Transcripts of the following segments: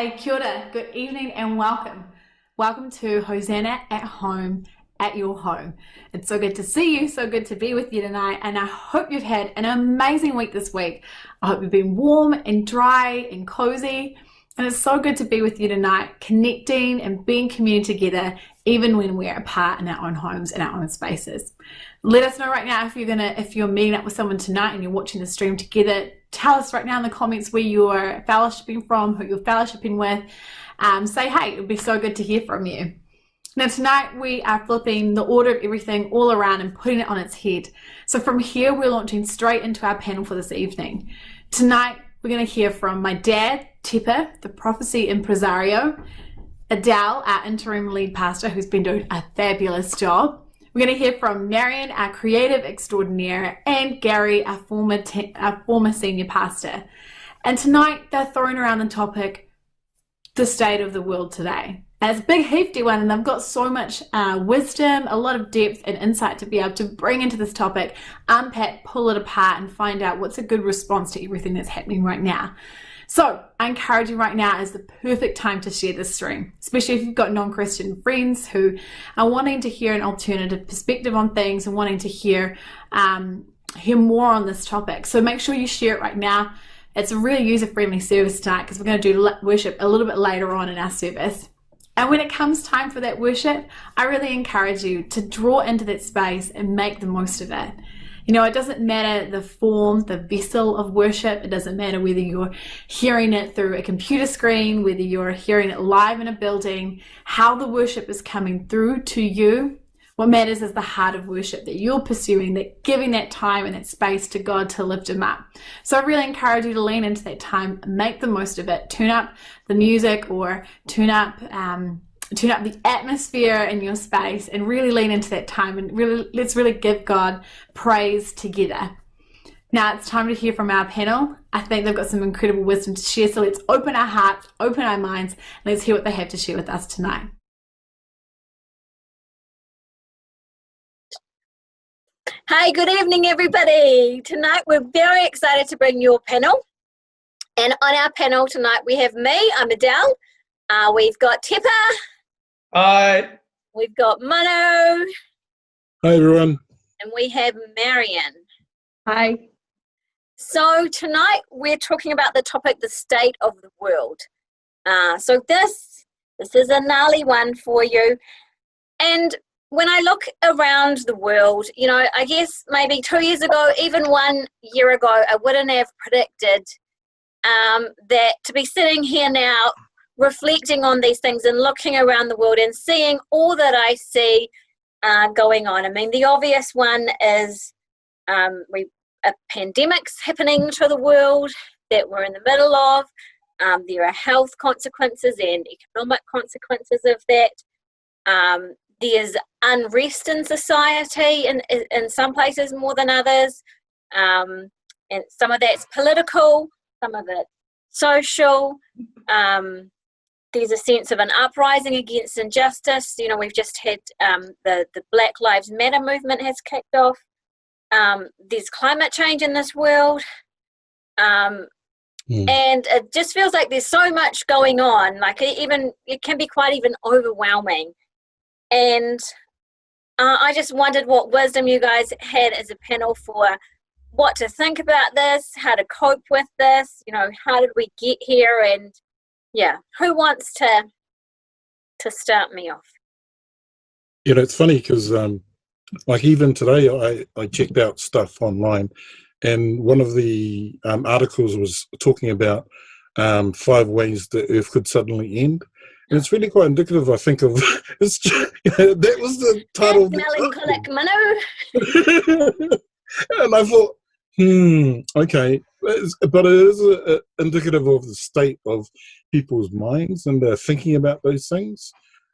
Hey, kia ora, good evening and welcome. Welcome to Hosanna at home, at your home. It's so good to see you, so good to be with you tonight, and I hope you've had an amazing week this week. I hope you've been warm and dry and cozy, and it's so good to be with you tonight, connecting and being community together, even when we're apart in our own homes and our own spaces. Let us know right now if you're meeting up with someone tonight and you're watching the stream together. Tell us right now in the comments where you're fellowshipping from, who you're fellowshipping with. Say hey, it would be so good to hear from you. Now tonight we are flipping the order of everything all around and putting it on its head. So from here we're launching straight into our panel for this evening. Tonight we're going to hear from my dad, Teepa, the prophecy impresario, Adele, our interim lead pastor, who's been doing a fabulous job. We're going to hear from Marion, our creative extraordinaire, and Gary, our former senior pastor. And tonight they're throwing around the topic, the state of the world today. And it's a big hefty one, and they've got so much wisdom, a lot of depth and insight to be able to bring into this topic, unpack, pull it apart, and find out what's a good response to everything that's happening right now. So I encourage you right now is the perfect time to share this stream, especially if you've got non-Christian friends who are wanting to hear an alternative perspective on things and wanting to hear more on this topic. So make sure you share it right now. It's a really user-friendly service tonight because we're going to do worship a little bit later on in our service. And when it comes time for that worship, I really encourage you to draw into that space and make the most of it. You know, it doesn't matter the form, the vessel of worship. It doesn't matter whether you're hearing it through a computer screen, whether you're hearing it live in a building, how the worship is coming through to you. What matters is the heart of worship that you're pursuing, that giving that time and that space to God to lift him up. So I really encourage you to lean into that time, make the most of it, tune up the music or tune up the atmosphere in your space and really lean into that time and let's really give God praise together. Now it's time to hear from our panel. I think they've got some incredible wisdom to share, so let's open our hearts, open our minds, and let's hear what they have to share with us tonight. Hi, good evening everybody. Tonight we're very excited to bring you a panel, and on our panel tonight we have me, I'm Adele, we've got Teepa. Hi. We've got Manu. Hi, everyone. And we have Marion. Hi. So tonight we're talking about the topic, the state of the world. So this is a gnarly one for you. And when I look around the world, you know, I guess maybe 2 years ago, even 1 year ago, I wouldn't have predicted that to be sitting here now reflecting on these things and looking around the world and seeing all that I see going on. I mean, the obvious one is a pandemic's happening to the world that we're in the middle of. There are health consequences and economic consequences of that. There's unrest in society in some places more than others. And some of that's political, some of it social. There's a sense of an uprising against injustice. You know, we've just had the Black Lives Matter movement has kicked off. There's climate change in this world. And it just feels like there's so much going on. Like it can be quite even overwhelming. And I just wondered what wisdom you guys had as a panel for what to think about this, how to cope with this, you know, how did we get here, and yeah, who wants to start me off? You know, it's funny because like even today I checked out stuff online, and one of the articles was talking about 5 ways the earth could suddenly end. And it's really quite indicative, I think, of it's just, that was the title of the Manu. And I thought, okay, but it is indicative of the state of people's minds and their thinking about those things.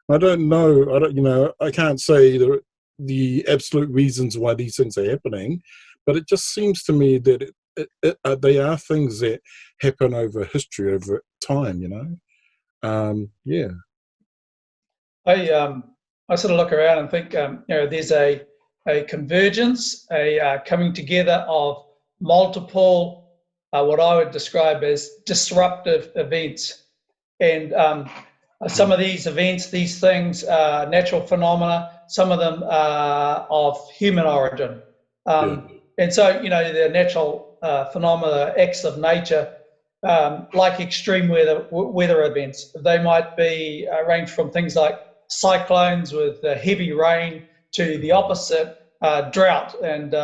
I don't know, I can't say the absolute reasons why these things are happening, but it just seems to me that they are things that happen over history, over time, you know. Yeah. I sort of look around and think, you know, there's a convergence, a coming together of multiple, what I would describe as disruptive events. And some of these events, these things, natural phenomena, some of them are of human origin. And so, the natural phenomena, acts of nature, like extreme weather events, they might be range from things like cyclones with heavy rain to the opposite, drought and,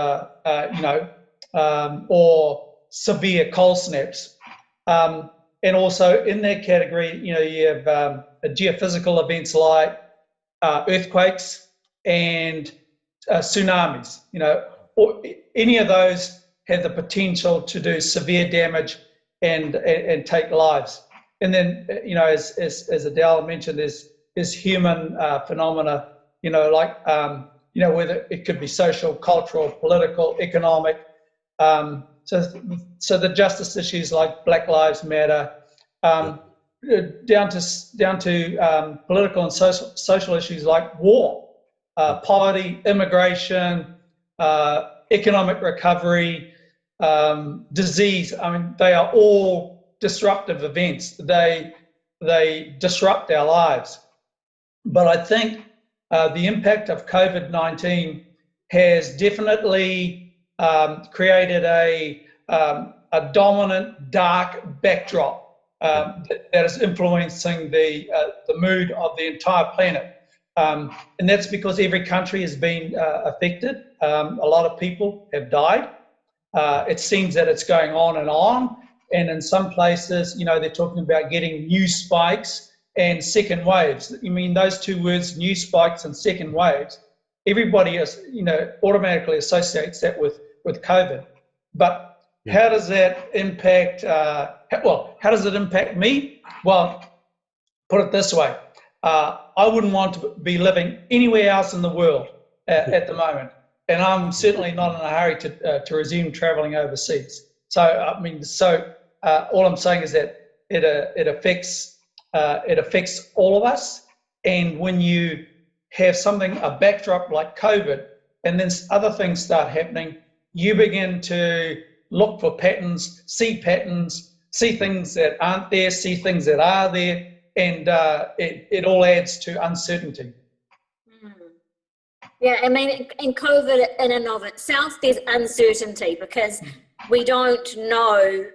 or severe cold snaps. And also in that category, you have geophysical events like earthquakes and tsunamis. Or any of those have the potential to do severe damage and take lives. And then, as Adele mentioned, there's human phenomena, whether it could be social, cultural, political, economic. So the justice issues like Black Lives Matter, down to political and social issues like war, poverty, immigration, economic recovery, disease. I mean, they are all disruptive events. They disrupt our lives. But I think the impact of COVID-19 has definitely created a dominant dark backdrop that is influencing the mood of the entire planet. And that's because every country has been affected. A lot of people have died. It seems that it's going on. And in some places, they're talking about getting new spikes and second waves. I mean, those two words, new spikes and second waves, everybody is, automatically associates that with COVID. But how does that impact, how does it impact me? Well, put it this way. I wouldn't want to be living anywhere else in the world at the moment. And I'm certainly not in a hurry to resume traveling overseas. So, all I'm saying is that it affects all of us. And when you have a backdrop like COVID, and then other things start happening, you begin to look for patterns, see things that aren't there, see things that are there, and it all adds to uncertainty. Yeah, I mean, in COVID in and of itself, there's uncertainty because we don't know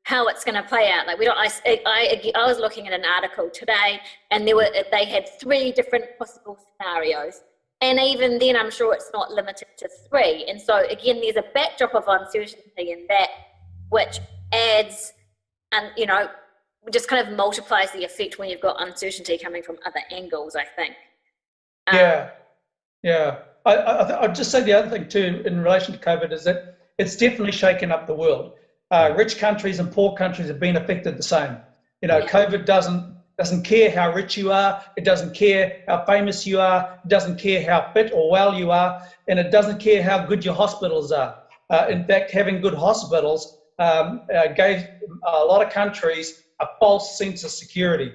how it's going to play out. Like I was looking at an article today, and they had 3 different possible scenarios, and even then, I'm sure it's not limited to 3. And so again, there's a backdrop of uncertainty in that, which adds, and just kind of multiplies the effect when you've got uncertainty coming from other angles, I think. Yeah. I'd just say the other thing too in relation to COVID is that it's definitely shaken up the world. Rich countries and poor countries have been affected the same. COVID doesn't care how rich you are, it doesn't care how famous you are, it doesn't care how fit or well you are, and it doesn't care how good your hospitals are. In fact, having good hospitals gave a lot of countries a false sense of security.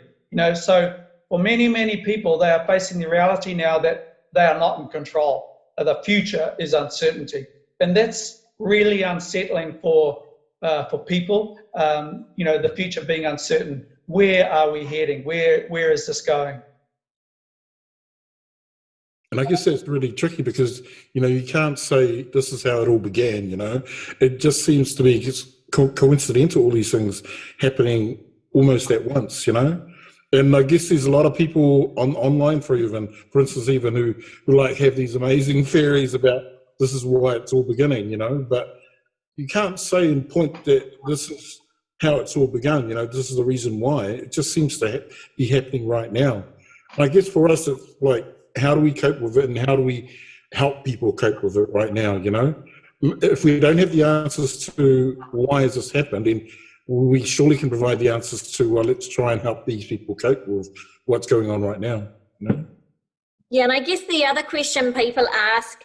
So for many, many people, they are facing the reality now that they are not in control. The future is uncertainty, and that's really unsettling for people. The future being uncertain. Where are we heading? Where is this going? And I guess that's really tricky because you can't say this is how it all began. It just seems to be coincidental, all these things happening almost at once. And I guess there's a lot of people online for instance, who like have these amazing theories about this is why it's all beginning, but you can't say and point that this is how it's all begun, this is the reason why. It just seems to be happening right now. And I guess for us, it's like, how do we cope with it and how do we help people cope with it right now, If we don't have the answers to why has this happened, then we surely can provide the answers to, well, let's try and help these people cope with what's going on right now. Yeah, and I guess the other question people ask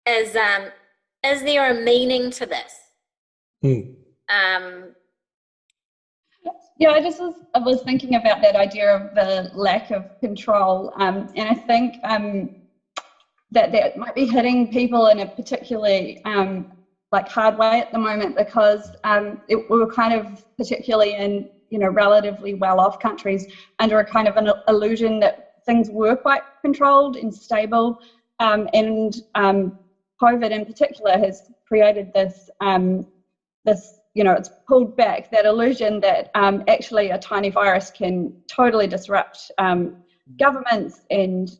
is there a meaning to this? Yeah, I was thinking about that idea of the lack of control, and I think that might be hitting people in a particularly hard way at the moment because we were kind of particularly in relatively well-off countries under a kind of an illusion that things were quite controlled and stable, and COVID in particular has created this it's pulled back that illusion that actually a tiny virus can totally disrupt governments and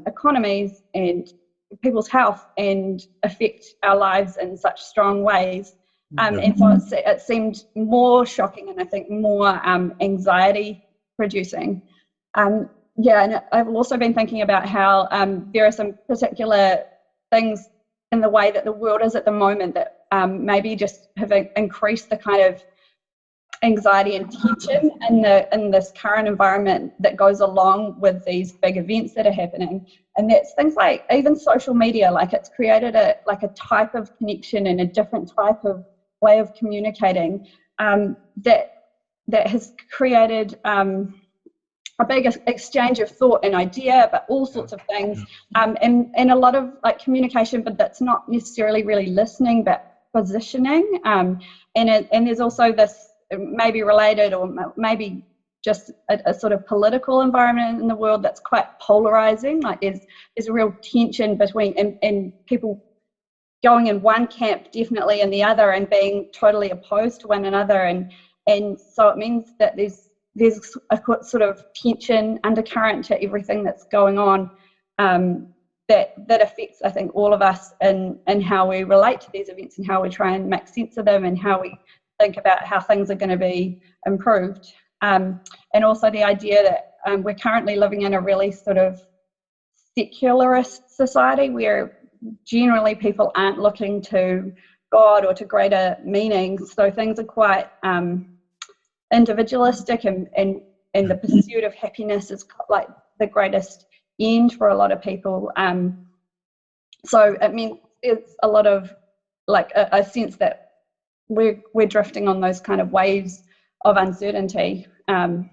economies and people's health and affect our lives in such strong ways. And so it seemed more shocking and I think more anxiety producing. And I've also been thinking about how there are some particular things in the way that the world is at the moment that maybe just have increased the kind of anxiety and tension in this current environment that goes along with these big events that are happening. And that's things like even social media, like it's created a type of connection and a different type of way of communicating that has created a big exchange of thought and idea, but all sorts of things, and a lot of communication, but that's not necessarily really listening, but positioning. And there's also this maybe related or maybe just a sort of political environment in the world that's quite polarizing. Like there's a real tension between and people going in one camp definitely and the other and being totally opposed to one another, and so it means that there's a sort of tension undercurrent to everything that's going on that affects, I think, all of us and how we relate to these events and how we try and make sense of them and how we think about how things are going to be improved. And also the idea that we're currently living in a really sort of secularist society where generally people aren't looking to God or to greater meanings, so things are quite individualistic and the pursuit of happiness is like the greatest end for a lot of people. So it means it's a lot of a sense that we're drifting on those kind of waves of uncertainty. And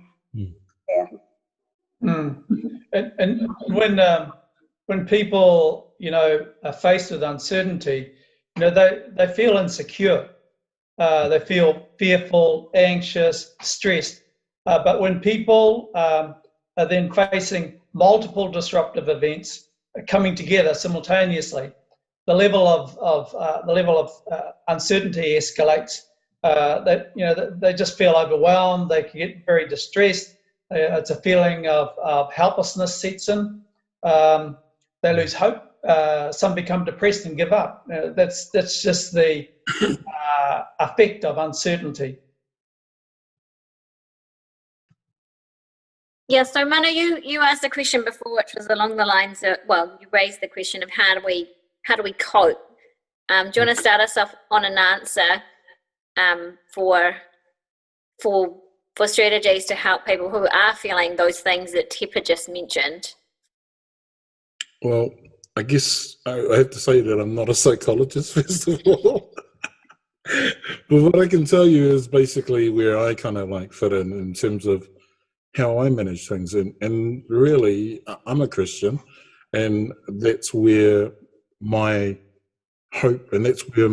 when people are faced with uncertainty, they feel insecure. They feel fearful, anxious, stressed. But when people are then facing multiple disruptive events coming together simultaneously, the level of uncertainty escalates. They just feel overwhelmed. They can get very distressed. It's a feeling of helplessness sets in. They lose hope. Some become depressed and give up. That's just the effect of uncertainty. Yeah, so Manu, you asked a question before, which was along the lines of, you raised the question of how do we cope? Do you want to start us off on an answer for strategies to help people who are feeling those things that Teepa just mentioned? Well, I guess I have to say that I'm not a psychologist, first of all. But what I can tell you is basically where I kind of fit in terms of how I manage things. And really, I'm a Christian, and that's where my hope, and that's where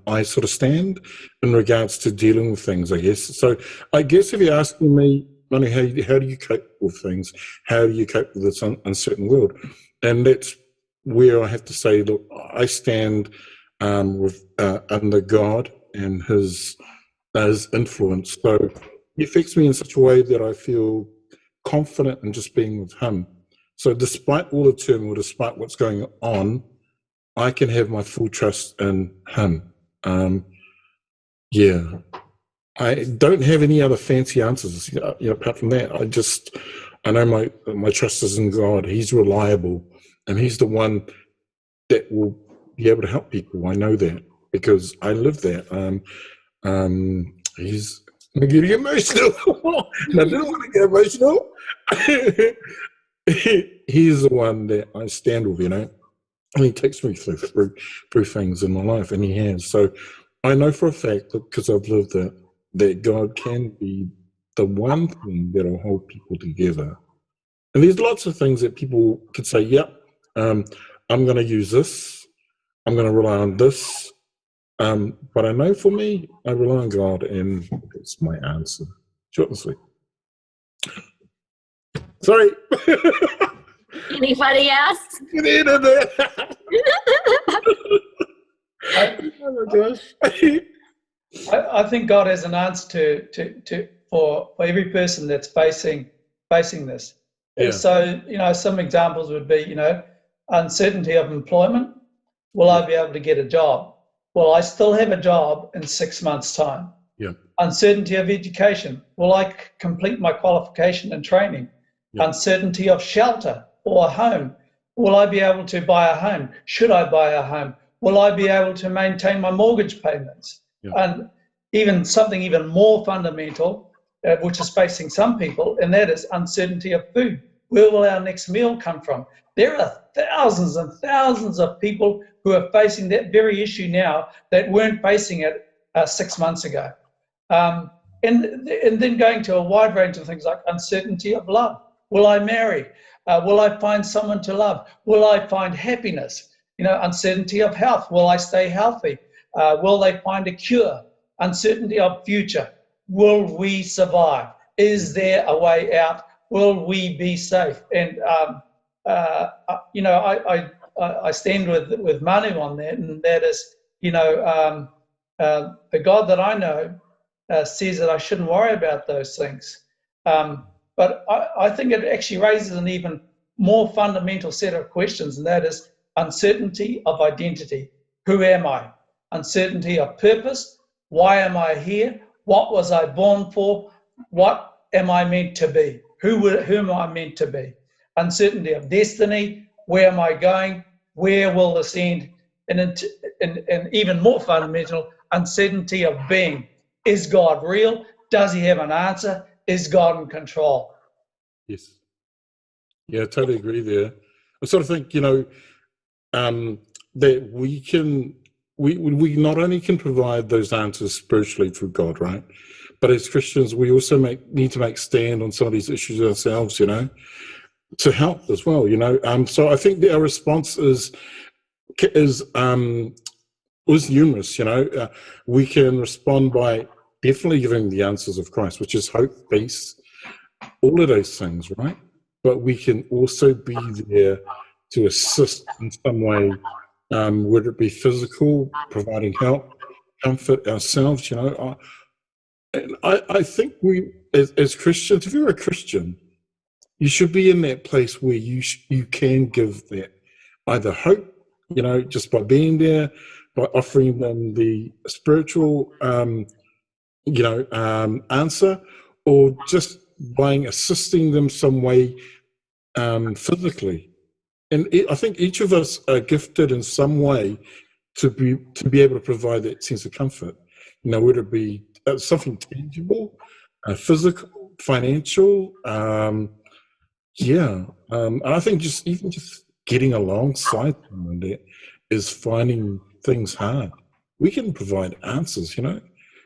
I sort of stand in regards to dealing with things, I guess. So I guess if you're asking me, Manu, how do you cope with things? How do you cope with this uncertain world? And that's where I have to say, look, I stand under God and His influence. So He affects me in such a way that I feel confident in just being with Him. So despite all the turmoil, despite what's going on, I can have my full trust in Him. I don't have any other fancy answers. Apart from that, I know my trust is in God. He's reliable, and He's the one that will be able to help people. I know that because I live that. He's getting emotional. And I didn't want to get emotional. He's the one that I stand with, and He takes me through things in my life, and He has. So I know for a fact, because I've lived that God can be the one thing that will hold people together. And there's lots of things that people could say, yep, I'm going to use this. I'm going to rely on this. But I know for me, I rely on God, and that's my answer. Short and sweet. Sorry. Anybody else? Get in there. Oh my gosh. I think God has an answer for every person that's facing this. Yeah. So, some examples would be, uncertainty of employment. Will I be able to get a job? Will I still have a job in 6 months' time? Yeah. Uncertainty of education. Will I complete my qualification and training? Yeah. Uncertainty of shelter or a home. Will I be able to buy a home? Should I buy a home? Will I be able to maintain my mortgage payments? Yeah. And even something even more fundamental, which is facing some people, and that is uncertainty of food. Where will our next meal come from? There are thousands and thousands of people who are facing that very issue now that weren't facing it 6 months ago. And then going to a wide range of things like uncertainty of love. Will I marry? Will I find someone to love? Will I find happiness? Uncertainty of health. Will I stay healthy? Will they find a cure? Uncertainty of future. Will we survive? Is there a way out? Will we be safe? And I stand with Manu on that, and that is, the God that I know says that I shouldn't worry about those things. But I think it actually raises an even more fundamental set of questions, and that is uncertainty of identity. Who am I? Uncertainty of purpose. Why am I here? What was I born for? What am I meant to be? Who am I meant to be? Uncertainty of destiny. Where am I going? Where will this end? And even more fundamental, uncertainty of being. Is God real? Does he have an answer? Is God in control? Yes. Yeah, I totally agree there. I sort of think, that we not only can provide those answers spiritually through God, right? But as Christians, we also need to make stand on some of these issues ourselves, to help as well, So I think that our response was numerous, We can respond by definitely giving the answers of Christ, which is hope, peace, all of those things, right? But we can also be there to assist in some way, whether it be physical, providing help, comfort ourselves, And I think we, as Christians, if you're a Christian, you should be in that place where you can give that either hope, just by being there, by offering them the spiritual, answer, or just by assisting them some way physically. And I think each of us are gifted in some way to be able to provide that sense of comfort. Whether it be something tangible, physical, financial. And I think just getting alongside someone that is finding things hard. We can provide answers, And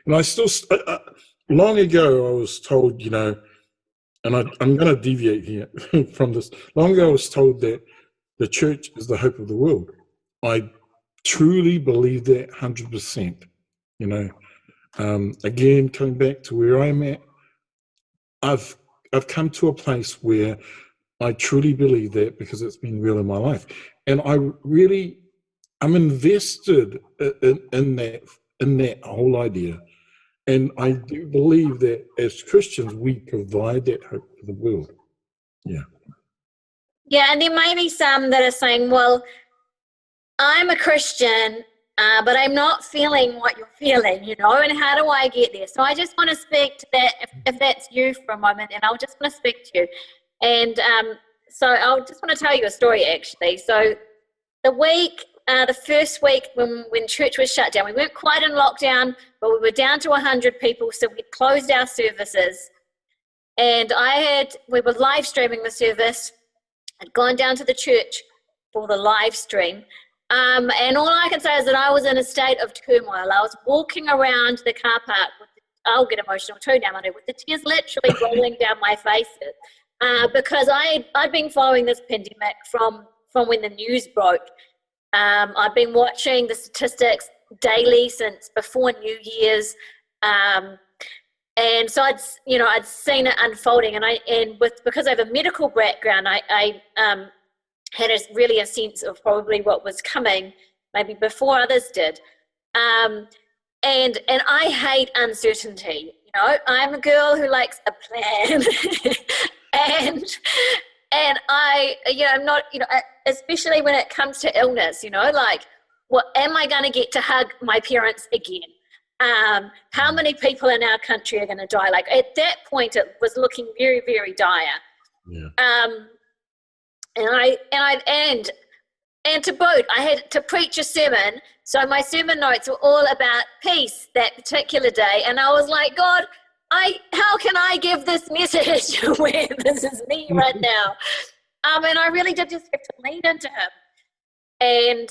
I still, long ago, I was told, and I'm going to deviate here from this. Long ago, I was told that the church is the hope of the world. I truly believe that 100%. Again, coming back to where I'm at, I've come to a place where I truly believe that because it's been real in my life, and I'm invested in that whole idea, and I do believe that as Christians we provide that hope for the world. Yeah, and there may be some that are saying, well, I'm a Christian, but I'm not feeling what you're feeling, and how do I get there? So I just want to speak to that, if that's you for a moment, and I'll just want to speak to you. And so I'll just want to tell you a story, actually. So the first week when church was shut down, we weren't quite in lockdown, but we were down to 100 people, so we closed our services. And we were live streaming the service. I'd gone down to the church for the live stream. And all I can say is that I was in a state of turmoil. I was walking around the car park, I'll get emotional too now, Manu, with the tears literally rolling down my face, because I'd been following this pandemic from when the news broke. I've been watching the statistics daily since before New Year's. And so I'd seen it unfolding, because I have a medical background, I had really a sense of probably what was coming, maybe before others did. And I hate uncertainty. I'm a girl who likes a plan, and I'm not, especially when it comes to illness, like, what am I going to get to hug my parents again? How many people in our country are going to die? Like, at that point, it was looking very, very dire. Yeah. And to boot, I had to preach a sermon, so my sermon notes were all about peace that particular day, and I was like, God, how can I give this message where this is me right now? And I really did just have to lean into him,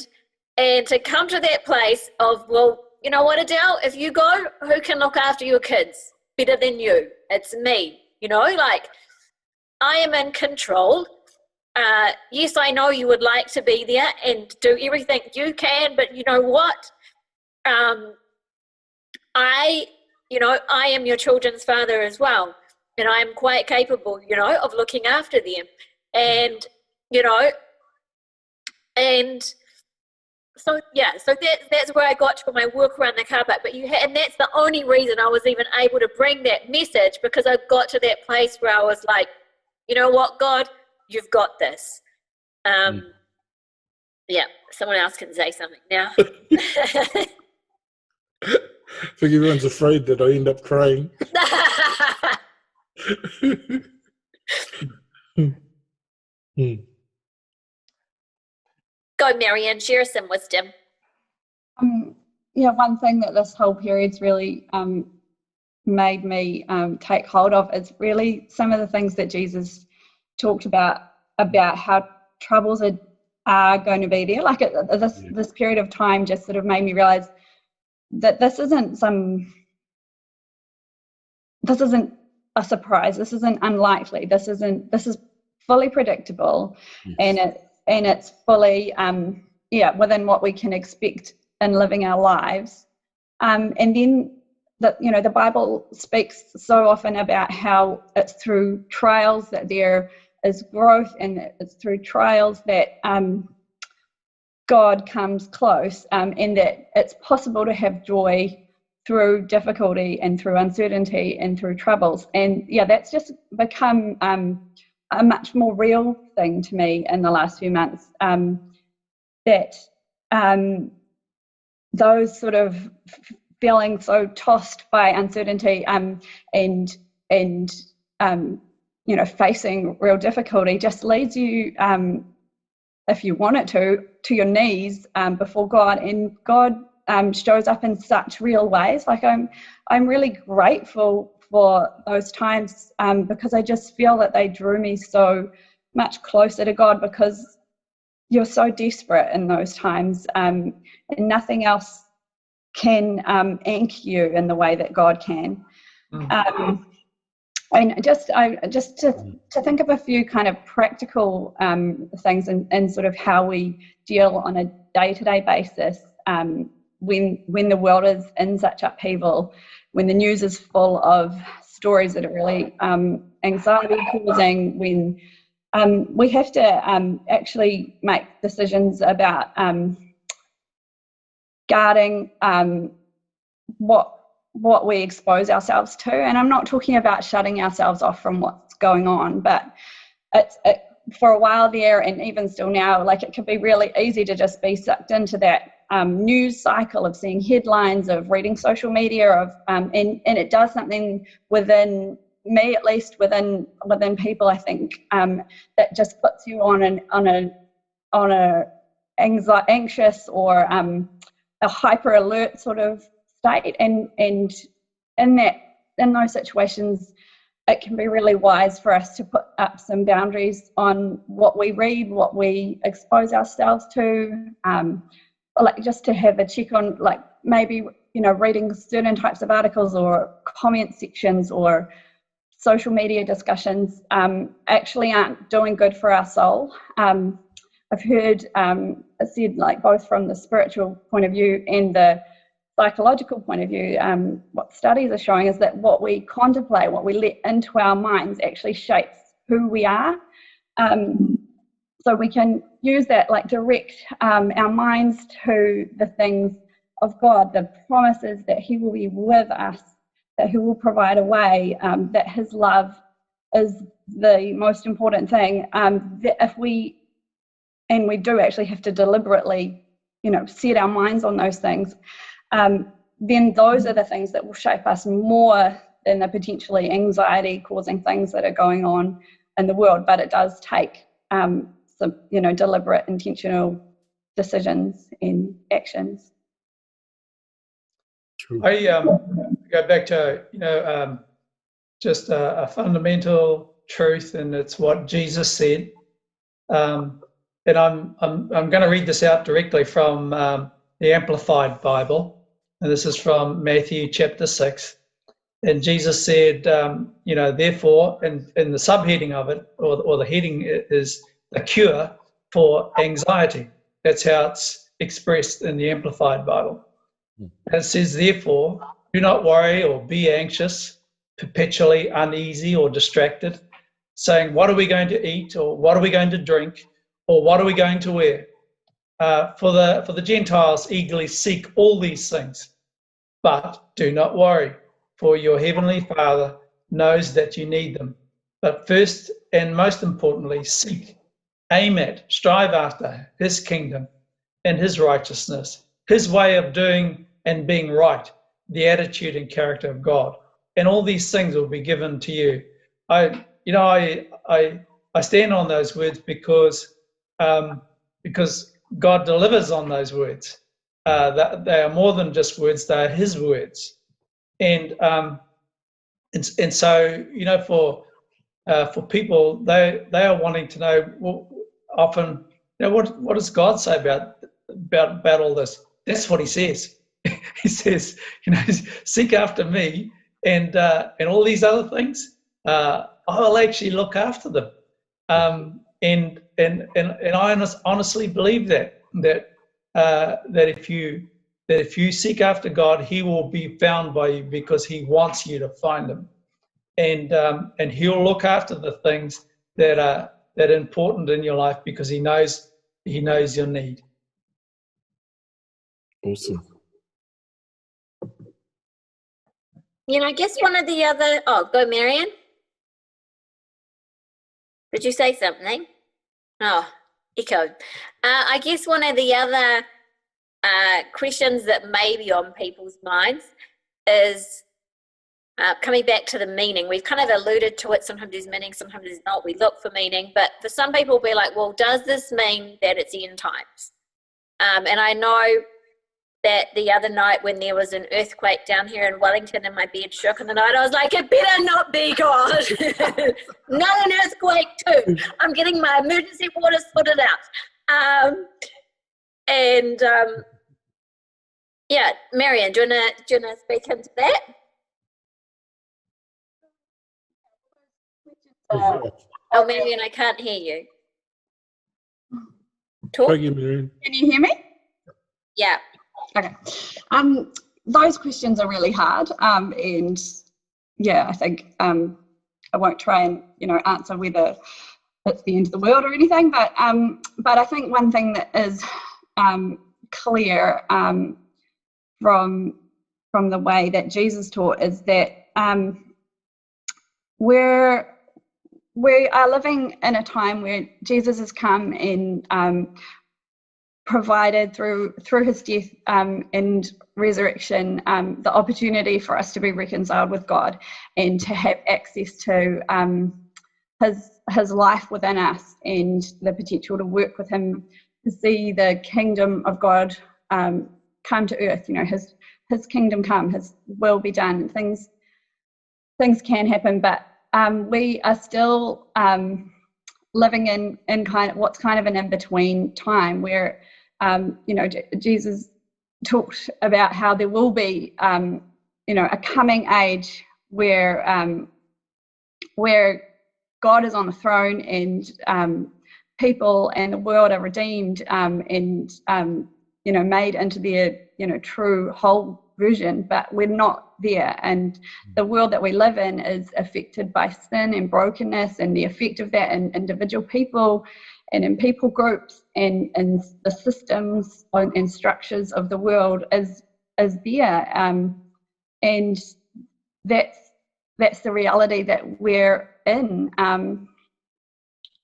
and to come to that place of, well, you know what, Adele, if you go, who can look after your kids better than you? It's me. Like, I am in control. Yes, I know you would like to be there and do everything you can, but you know what? I am your children's father as well, and I am quite capable, of looking after them. And so that's where I got to when I walk around the car park. But and that's the only reason I was even able to bring that message, because I got to that place where I was like, you know what, God, you've got this. Yeah, someone else can say something now. I think everyone's afraid that I end up crying. Go, Marion, share some wisdom. One thing that this whole period's really made me take hold of is really some of the things that Jesus talked about how troubles are going to be there. Like this period of time just sort of made me realize that this isn't a surprise. This isn't unlikely. This is fully predictable. Yes. and it's fully within what we can expect in living our lives. And then the Bible speaks so often about how it's through trials that there is growth, and it's through trials that God comes close, and that it's possible to have joy through difficulty and through uncertainty and through troubles. And that's just become a much more real thing to me in the last few months, that those sort of feeling so tossed by uncertainty and facing real difficulty just leads you, if you want it to your knees before God, and God shows up in such real ways. Like I'm really grateful for those times, because I just feel that they drew me so much closer to God, because you're so desperate in those times, and nothing else can anchor you in the way that God can. And just to think of a few kind of practical things and sort of how we deal on a day-to-day basis when the world is in such upheaval, when the news is full of stories that are really anxiety-causing, when we have to actually make decisions about guarding what we expose ourselves to. And I'm not talking about shutting ourselves off from what's going on, but for a while there, and even still now, like it could be really easy to just be sucked into that news cycle of seeing headlines, of reading social media, and it does something within me, at least within people, I think, that just puts you on a anxious or a hyper alert sort of state, and in those situations, it can be really wise for us to put up some boundaries on what we read, what we expose ourselves to, like just to have a check on, like maybe reading certain types of articles or comment sections or social media discussions actually aren't doing good for our soul. I've heard it said, like both from the spiritual point of view and the psychological point of view, what studies are showing is that what we contemplate, what we let into our minds actually shapes who we are. So we can use that, like direct our minds to the things of God, the promises that He will be with us, that He will provide a way, that His love is the most important thing. That if we do actually have to deliberately, set our minds on those things, then those are the things that will shape us more than the potentially anxiety-causing things that are going on in the world. But it does take some, deliberate, intentional decisions and actions. I go back to just a fundamental truth, and it's what Jesus said. And I'm going to read this out directly from the Amplified Bible, and this is from Matthew chapter 6. And Jesus said, therefore, and the subheading of it, or the heading is the cure for anxiety. That's how it's expressed in the Amplified Bible. And it says, therefore, do not worry or be anxious, perpetually uneasy or distracted, saying, what are we going to eat, or what are we going to drink, or what are we going to wear? For the Gentiles eagerly seek all these things. But do not worry, for your heavenly Father knows that you need them. But first and most importantly, seek, aim at, strive after His kingdom and His righteousness, His way of doing and being right, the attitude and character of God. And all these things will be given to you. I stand on those words because God delivers on those words. That they are more than just words; they are His words. And so for people, they are wanting to know often, what does God say about all this? That's what He says. He says, seek after me, and all these other things. I will actually look after them. And I honestly believe that if you seek after God, He will be found by you, because He wants you to find Him, and He'll look after the things that are important in your life, because He knows your need. Awesome. I guess one of the other. Oh, go, Marion. Did you say something? Oh, echo. I guess one of the other questions that may be on people's minds is coming back to the meaning. We've kind of alluded to it. Sometimes there's meaning, sometimes there's not. We look for meaning. But for some people, we're like, well, does this mean that it's end times? And I know that the other night when there was an earthquake down here in Wellington and my bed shook in the night, I was like, it better not be God. Not an earthquake too. I'm getting my emergency water sorted out. Yeah, Marion, do you want to speak into that? Oh, Marion, I can't hear you. Talk. Thank you, Marion. Can you hear me? Yeah. Okay. Those questions are really hard, and yeah, I think I won't try and answer whether it's the end of the world or anything, but I think one thing that is clear from the way that Jesus taught is that we are living in a time where Jesus has come and provided through His death and resurrection the opportunity for us to be reconciled with God and to have access to His life within us, and the potential to work with Him, to see the kingdom of God come to earth. His kingdom come, His will be done. Things can happen, but we are still living in what's kind of an in-between time where Jesus talked about how there will be a coming age where God is on the throne, and people and the world are redeemed and made into their true whole version, but we're not there. And the world that we live in is affected by sin and brokenness, and the effect of that in individual people and in people groups and the systems and structures of the world is there. And that's the reality that we're in.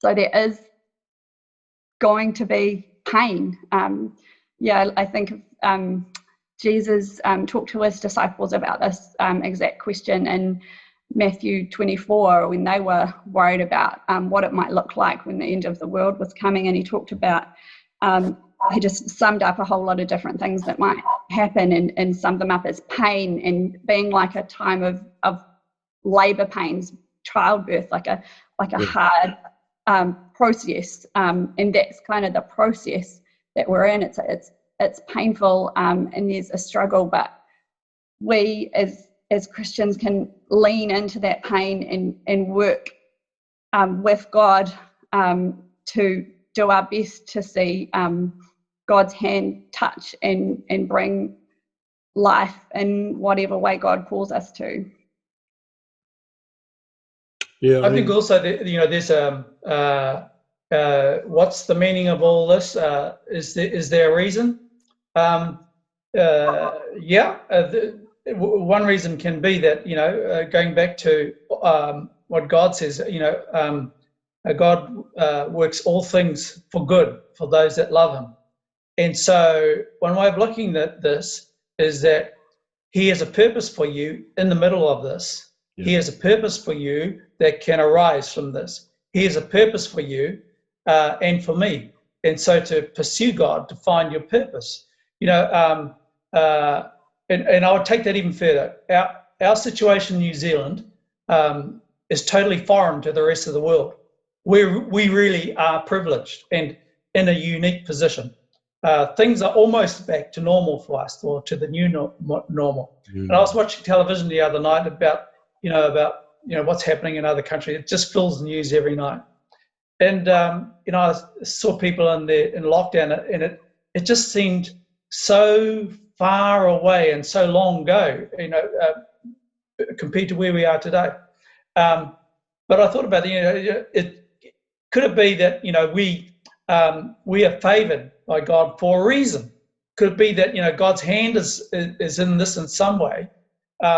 So there is going to be pain. I think Jesus talked to his disciples about this exact question in Matthew 24 when they were worried about what it might look like when the end of the world was coming, and he talked about he just summed up a whole lot of different things that might happen and summed them up as pain and being like a time of labor pains, childbirth, like a hard process, and that's kind of the process that we're in. It's painful, and there's a struggle, but we as Christians can lean into that pain and work with God to do our best to see God's hand touch and bring life in whatever way God calls us to. Yeah, I think also that, there's what's the meaning of all this? Is there a reason? One reason can be that going back to what God says, God works all things for good for those that love Him, and so one way of looking at this is that He has a purpose for you in the middle of this. Yeah. He has a purpose for you that can arise from this. He has a purpose for you and for me. And so to pursue God, to find your purpose, and I would take that even further. Our situation in New Zealand is totally foreign to the rest of the world. We really are privileged and in a unique position. Things are almost back to normal for us, or to the new normal. Mm. And I was watching television the other night about what's happening in other countries. It just fills the news every night. And I saw people in lockdown, and it just seemed so far away and so long ago, compared to where we are today. But I thought about it. Could it be that we are favoured by God for a reason? Could it be that God's hand is in this in some way?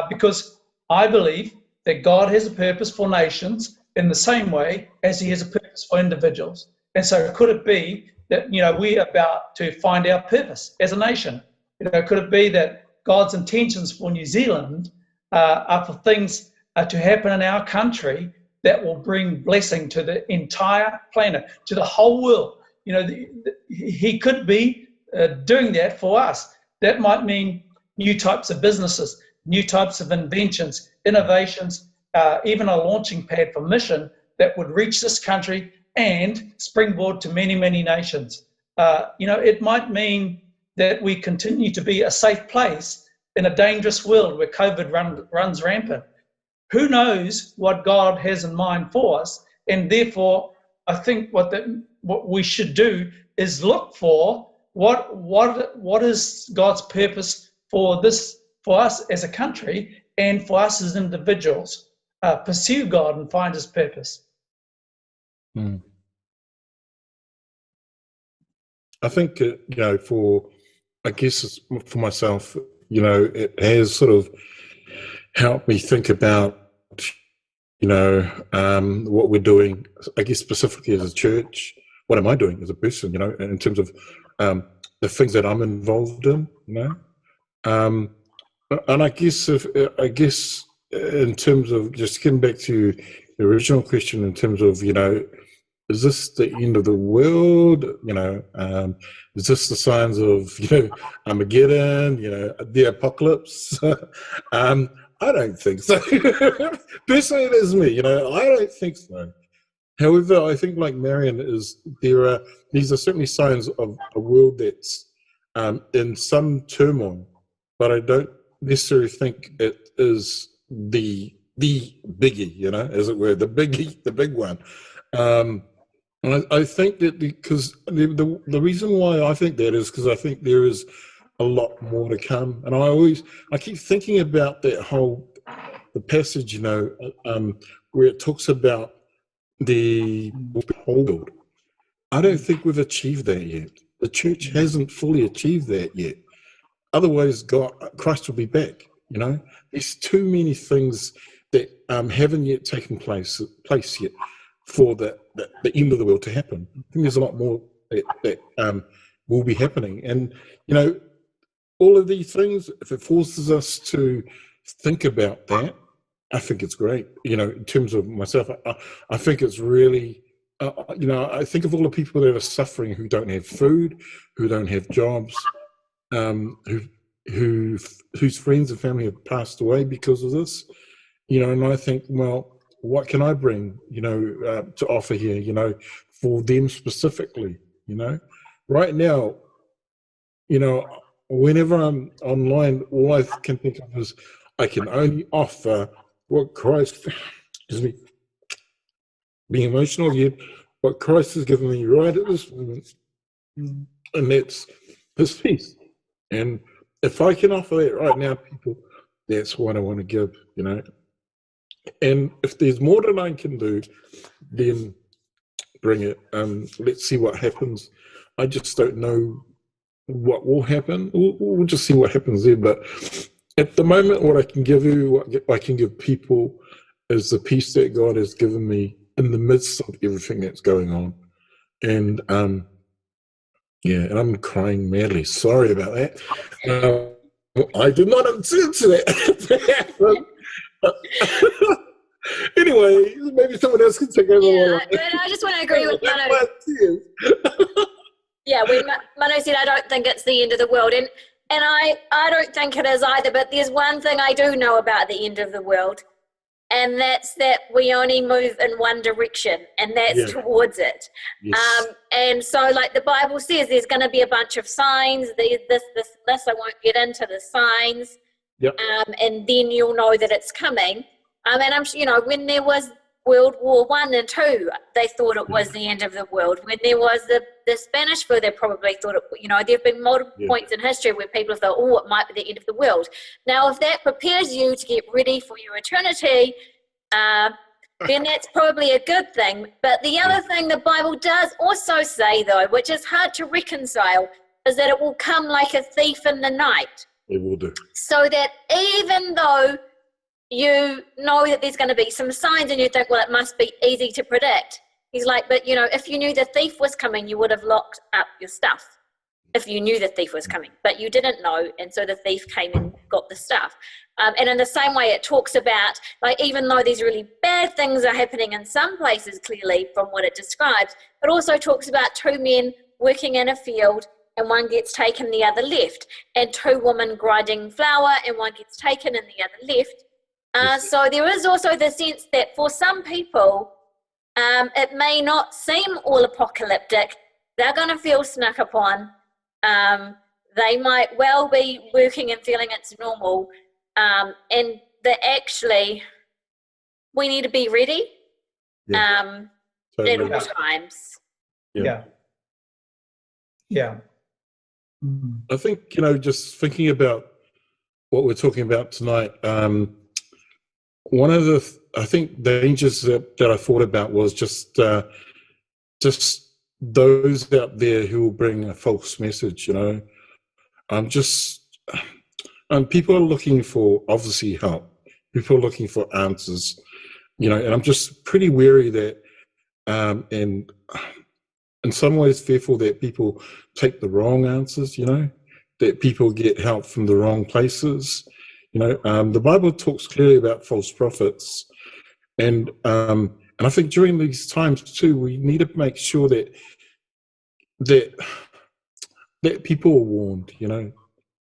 Because I believe that God has a purpose for nations in the same way as He has a purpose for individuals. And so could it be that we're about to find our purpose as a nation? Could it be that God's intentions for New Zealand are for things to happen in our country that will bring blessing to the entire planet, to the whole world? He could be doing that for us. That might mean new types of businesses, new types of inventions, innovations, even a launching pad for mission that would reach this country and springboard to many, many nations. It might mean that we continue to be a safe place in a dangerous world where COVID runs rampant. Who knows what God has in mind for us? And therefore, I think what we should do is look for what is God's purpose for us as a country and for us as individuals. Pursue God and find His purpose. I think for myself, it has sort of helped me think about what we're doing, I guess specifically as a church. What am I doing as a person, in terms of the things that I'm involved in, and I guess in terms of just getting back to the original question, in terms of is this the end of the world? Is this the signs of Armageddon? The apocalypse? I don't think so. Personally, it is me. I don't think so. However, I think, like Marion, these are certainly signs of a world that's in some turmoil, but I don't necessarily think it is the biggie, as it were, the big one. And I think that because the reason why I think that is because I think there is a lot more to come. And I keep thinking about the passage, where it talks about the whole world. I don't think we've achieved that yet. The church hasn't fully achieved that yet. Otherwise, Christ will be back. There's too many things that haven't yet taken place yet for the end of the world to happen. I think there's a lot more that will be happening. And, all of these things, if it forces us to think about that, I think it's great. In terms of myself, I think it's really, I think of all the people that are suffering who don't have food, who don't have jobs, whose friends and family have passed away because of this, and I think, well, what can I bring, to offer here, for them specifically, right now, whenever I'm online, all I can think of is I can only offer what Christ, excuse me, being emotional here, what Christ has given me right at this moment, and that's his peace. And if I can offer that right now, people, that's what I want to give, And if there's more than I can do, then bring it. Let's see what happens. I just don't know what will happen. We'll just see what happens there. But at the moment, what I can give you, what I can give people, is the peace that God has given me in the midst of everything that's going on. And and I'm crying madly. Sorry about that. I did not intend to that. Anyway, maybe someone else can take over. Yeah, I just want to agree with Manu. Yeah, when Manu said, I don't think it's the end of the world. And I don't think it is either. But there's one thing I do know about the end of the world. And that's that we only move in one direction. And that's towards it. Yes. And so, like the Bible says, there's going to be a bunch of signs. This. I won't get into the signs. Yep. And then you'll know that it's coming. And I'm, when there was World War I and II, they thought it was the end of the world. When there was the Spanish flu, they probably thought it, there have been multiple points in history where people have thought, oh, it might be the end of the world. Now, if that prepares you to get ready for your eternity, then that's probably a good thing. But the other thing the Bible does also say, though, which is hard to reconcile, is that it will come like a thief in the night. It will do. So that even though you know that there's going to be some signs and you think, well, it must be easy to predict. He's like, but if you knew the thief was coming, you would have locked up your stuff if you knew the thief was coming. But you didn't know, and so the thief came and got the stuff. And in the same way, it talks about, like, even though these really bad things are happening in some places, clearly, from what it describes, it also talks about two men working in a field, and one gets taken, the other left, and two women grinding flour, and one gets taken and the other left. So there is also the sense that for some people, it may not seem all apocalyptic. They're going to feel snuck upon. They might well be working and feeling it's normal. And that actually, we need to be ready at all times. Yeah. I think, just thinking about what we're talking about tonight, one of the, I think, dangers that I thought about was just those out there who will bring a false message, people are looking for, obviously, help. People are looking for answers, and I'm just pretty wary that, and in some ways fearful that people take the wrong answers, that people get help from the wrong places. The Bible talks clearly about false prophets, and I think during these times too, we need to make sure that people are warned.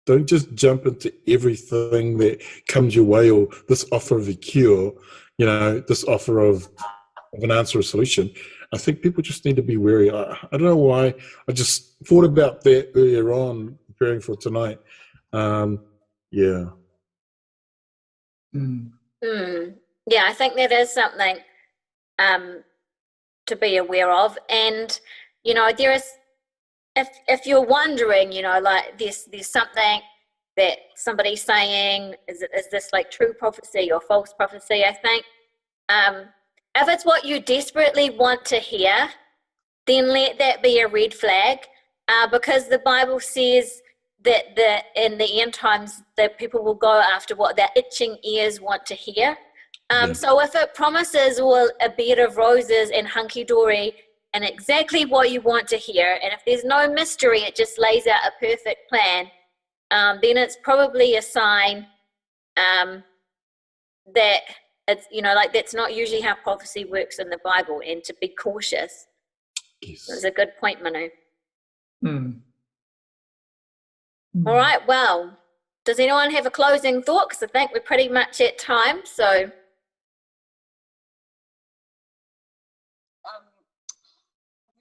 Don't just jump into everything that comes your way, or this offer of a cure, this offer of an answer or solution. I think people just need to be wary. I don't know why. I just thought about that earlier on, preparing for tonight. Yeah, I think that is something to be aware of. And, there is, if you're wondering, like there's something that somebody's saying, is this like true prophecy or false prophecy? I think if it's what you desperately want to hear, then let that be a red flag, because the Bible says that in the end times that people will go after what their itching ears want to hear. So if it promises all a bed of roses and hunky-dory and exactly what you want to hear, and if there's no mystery, it just lays out a perfect plan, then it's probably a sign that it's, like that's not usually how prophecy works in the Bible, and to be cautious. Yes. That's a good point, Manu. Mm. All right, well, does anyone have a closing thought? Because I think we're pretty much at time, so.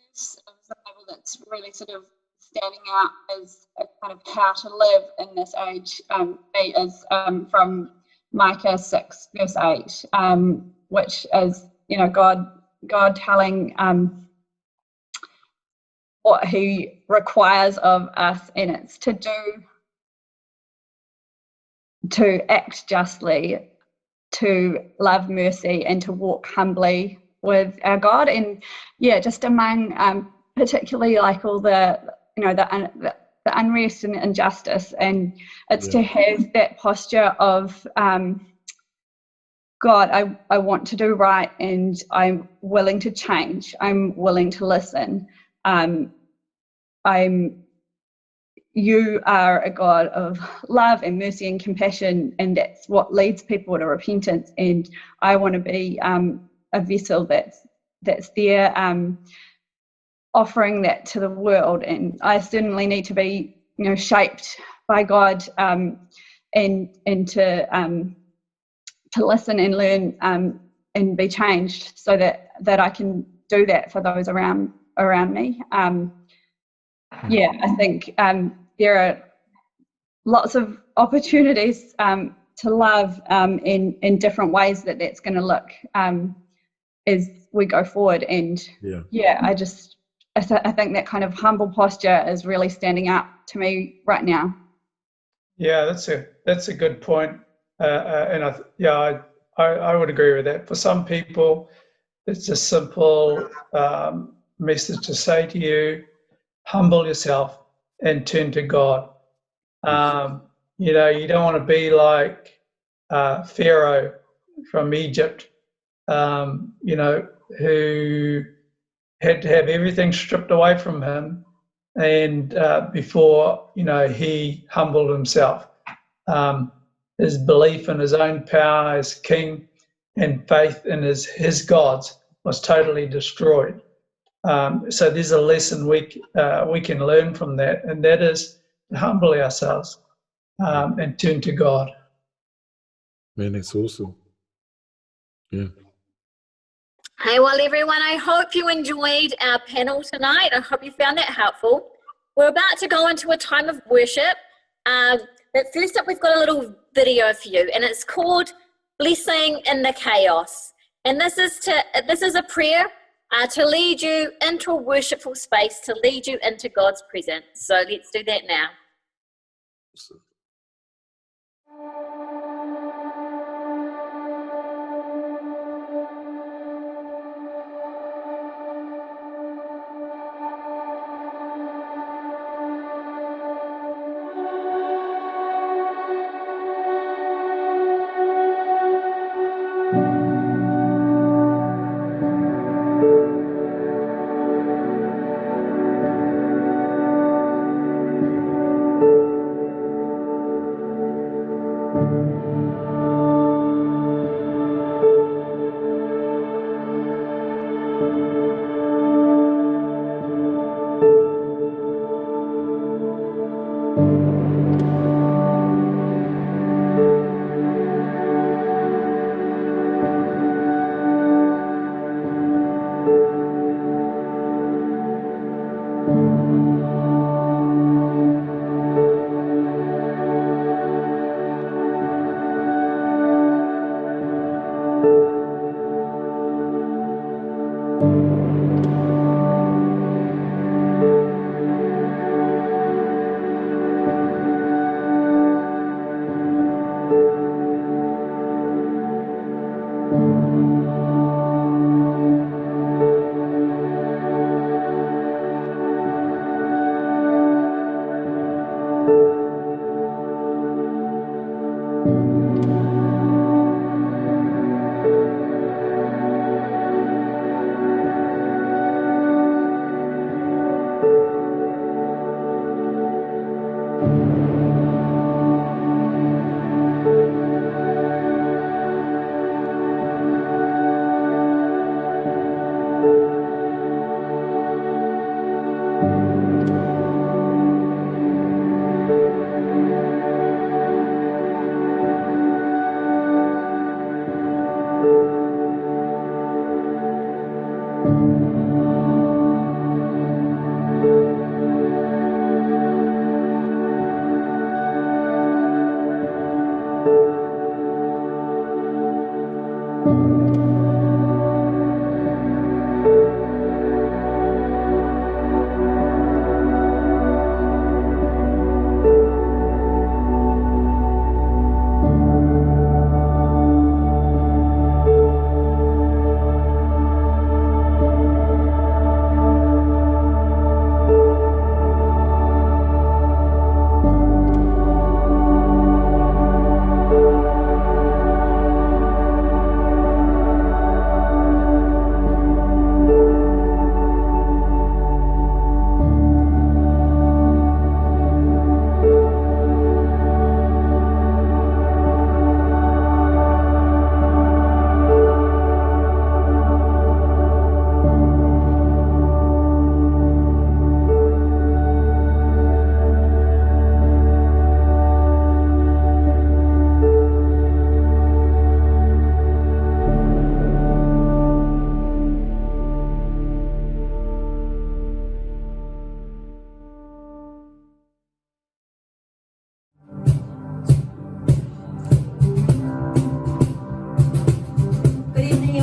This is the Bible that's really sort of standing out as a kind of how to live in this age is from Micah 6 verse 8, which is, God telling what he requires of us, and it's to act justly, to love mercy, and to walk humbly with our God. And just among particularly like all the the unrest and injustice, and it's to have that posture of God, I want to do right, and I'm willing to change, I'm willing to listen. You are a God of love and mercy and compassion, and that's what leads people to repentance. And I want to be a vessel that's there, offering that to the world. And I certainly need to be, shaped by God, and to listen and learn, and be changed, so that I can do that for those around me. I think there are lots of opportunities to love in different ways that's going to look as we go forward. And I think that kind of humble posture is really standing out to me right now. Yeah, that's a good point, and I would agree with that. For some people, it's a simple message to say to you: humble yourself and turn to God. You don't want to be like Pharaoh from Egypt, who had to have everything stripped away from him, and before he humbled himself. His belief in his own power as king and faith in his gods was totally destroyed. So there's a lesson we can learn from that, and that is to humble ourselves and turn to God. Man, that's awesome. Yeah. Hey, well, everyone, I hope you enjoyed our panel tonight. I hope you found that helpful. We're about to go into a time of worship. But first up, we've got a little video for you, and it's called Blessing in the Chaos. And this is a prayer to lead you into a worshipful space, to lead you into God's presence. So let's do that now. Awesome.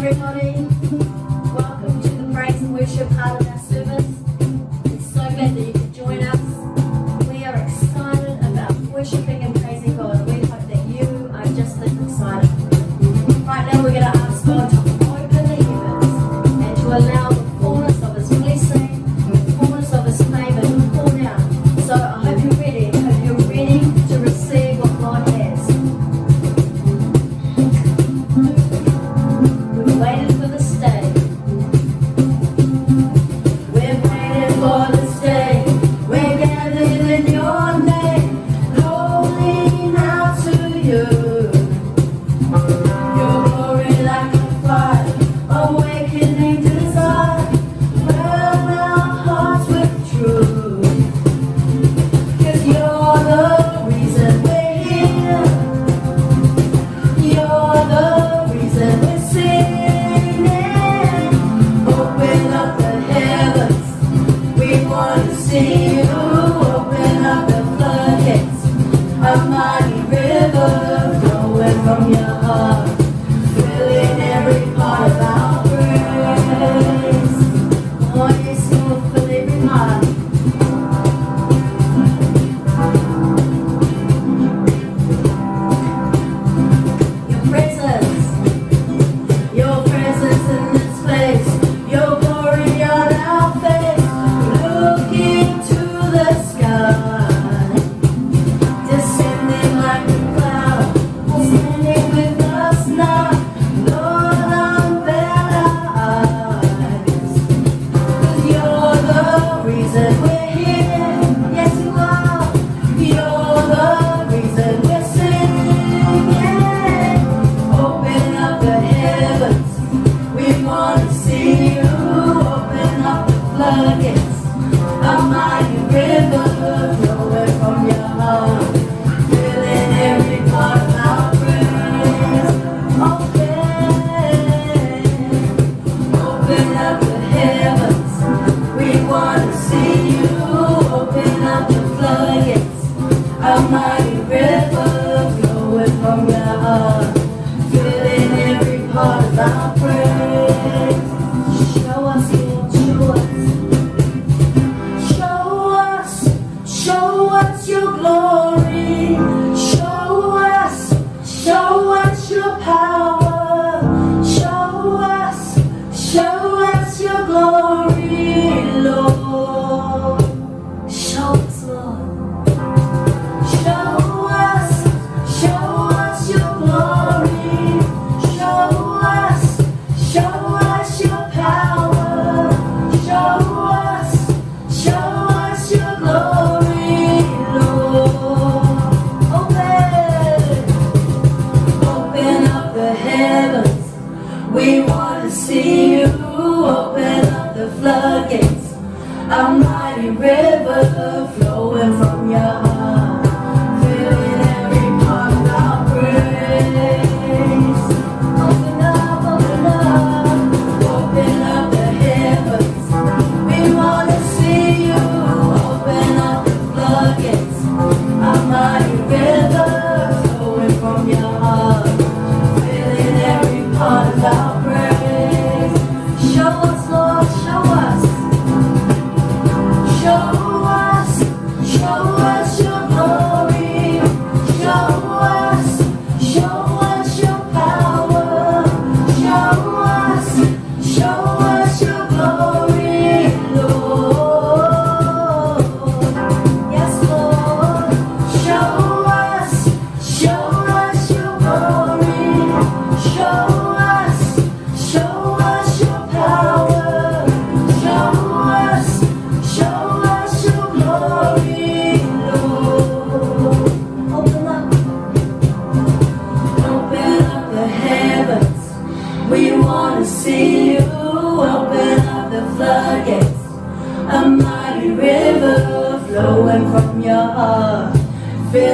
everybody. Welcome to the praise and worship part of our service. It's so glad that you could join us. We are excited about worshiping and praising God, and we hope that you are just as excited. Right now we're going to ask God to open the heavens and to allow the fullness of His blessing, the fullness of His favour to pour down. So I hope you're ready. I hope you're ready to receive what God has. We've waited for this day. We've waited for this day. We're gathered in your name, calling out to you. Your glory like a fire, awakening desire. Burn our hearts with truth. 'Cause you're the reason we're here. You're the reason we're singing. Open up the heavens. We want to see you. Open up the floodgates. A mighty river flowing from your heart, filling every part of our praise. Oh, yes, you'll fill every heart. Your presence in this place, your glory on our face, looking to the sky, descending like a cloud, standing with us now. Lord, unveil our eyes, 'cause you're the reason we're here. Yes, you are. You're the reason we're singing. Open up the heavens. We want to see you. Open up the floodgates. A mighty river flowing from your heart, filling every part of our praise. Open up the heavens. We want to see you. Open up the floodgates. A mighty river flowing from your heart, filling every part of our praise. Show us, Lord, show us. Show us your glory. Show us your power. Show us your glory, Lord. Show us, Lord. Show us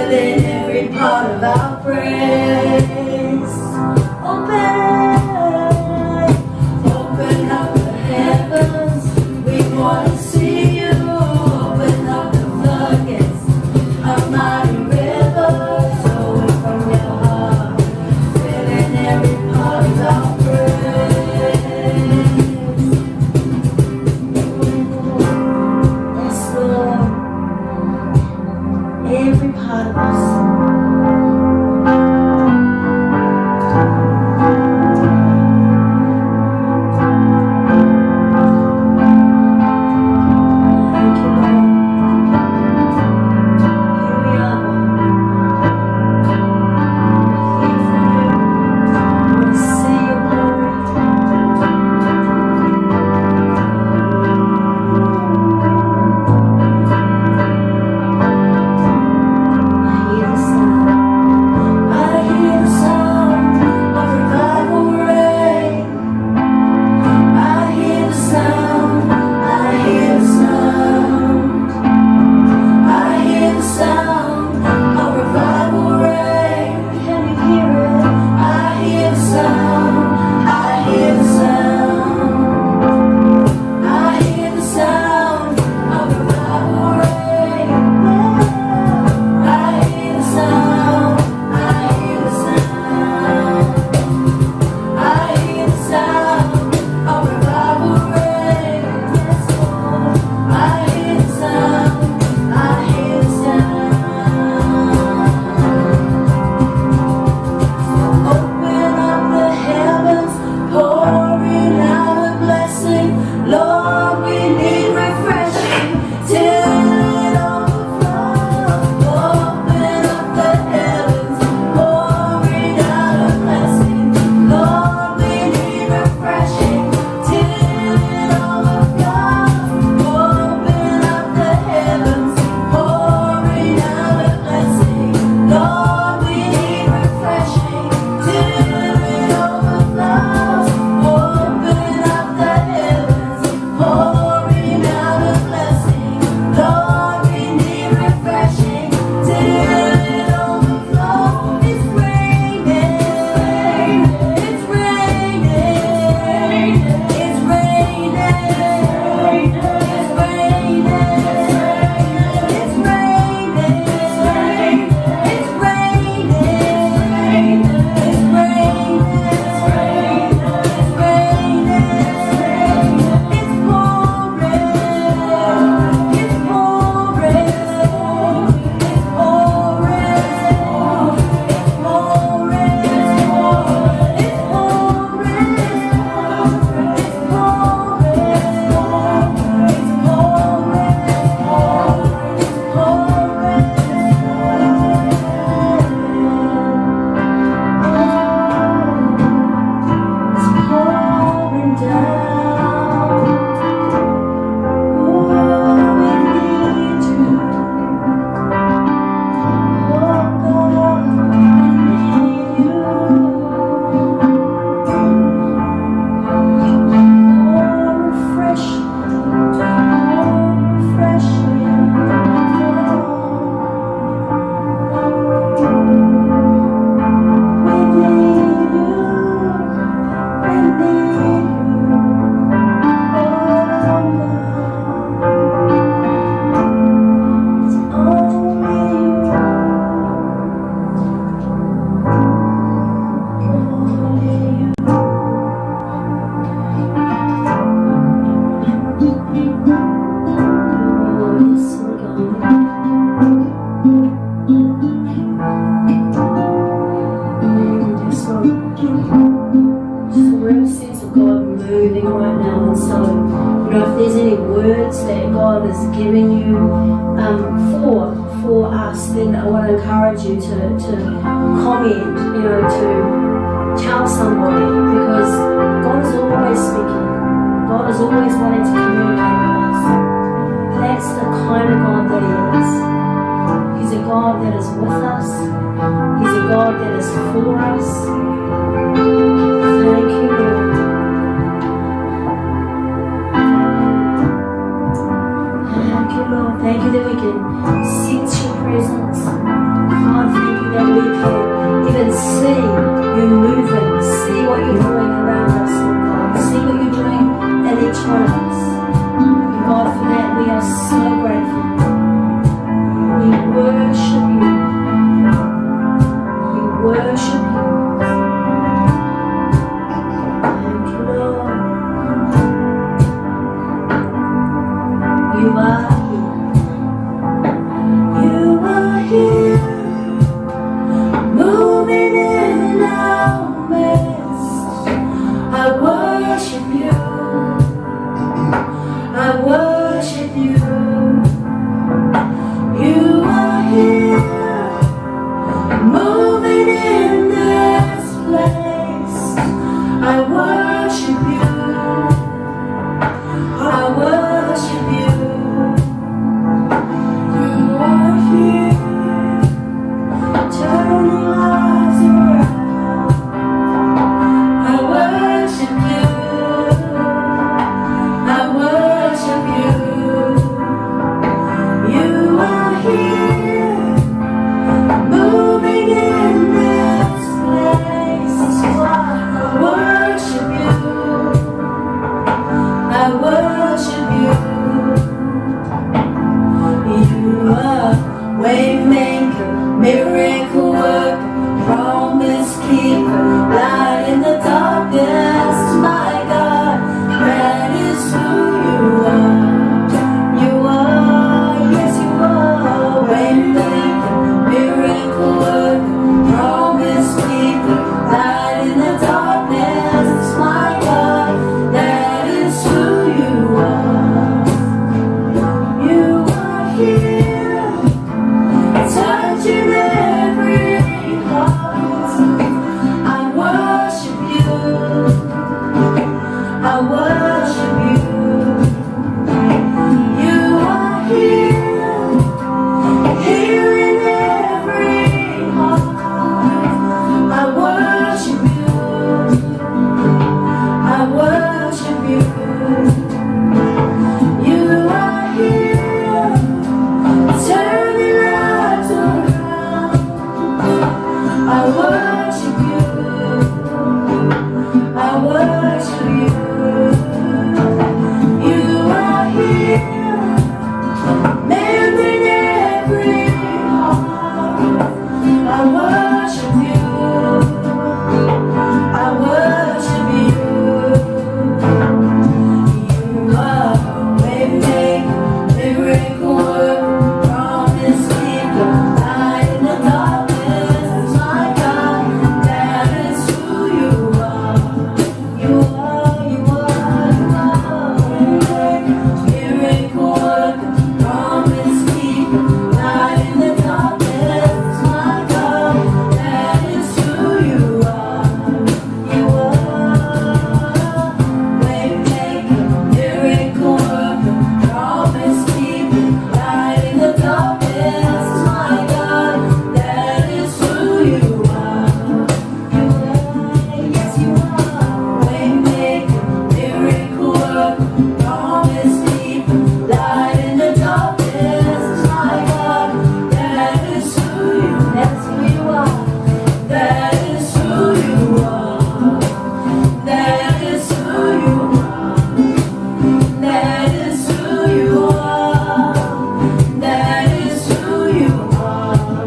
filling every part of our praise. Open up the heavens, we want to see you. Open up the floodgates of mighty rivers, flowing from your heart, filling every part of our praise. Yes, Lord, every part of us. giving you for us, then I want to encourage you to comment, to tell somebody, because God is always speaking. God is always wanting to communicate with us. That's the kind of God that He is. He's a God that is with us. He's a God that is for us. Thank you, Lord. Thank you, Lord. Thank you that we can sense your presence. we can even see you moving, see what you're doing around us, Lord God, see what you're doing in each one of us. And God, for that we are so grateful. We worship you. We worship you. Thank you, Lord. You are here. You are here. Moving in our midst. I worship you. I worship you. You are here. Moving in this place. I worship you. I worship you. You are here. Turning lives around. I worship you. I worship you. You are here, moving in this place. I worship you. I worship you. You are waymaker, miracle worker, promise keeper, light in the darkness, my God, that is who you are. You are, yes you are, waymaker, miracle worker, promise keeper, light in the darkness, my God, that is who you are. You are here, touching every heart. I worship you. I worship you. You are here, healing every heart. I worship you. I worship you. You are here, turning lives around. I worship you. I worship you. You are here, mending every heart. I worship you. I worship you. You are waymaker, miracle worker, promise keeper, light in the darkness, my God, that is who you are. You are, you are, you are, waymaker, miracle worker, promise keeper, light in the darkness, my God, that is who you are. You are waymaker, miracle worker, promise keeper, light in the darkness, my God, that is who you are. You are, yes you are, waymaker, miracle worker, promise keeper, light in the darkness, my God, that is who you, that's who you are. That is who you are. That is who you are. That is who you are. That is who you are.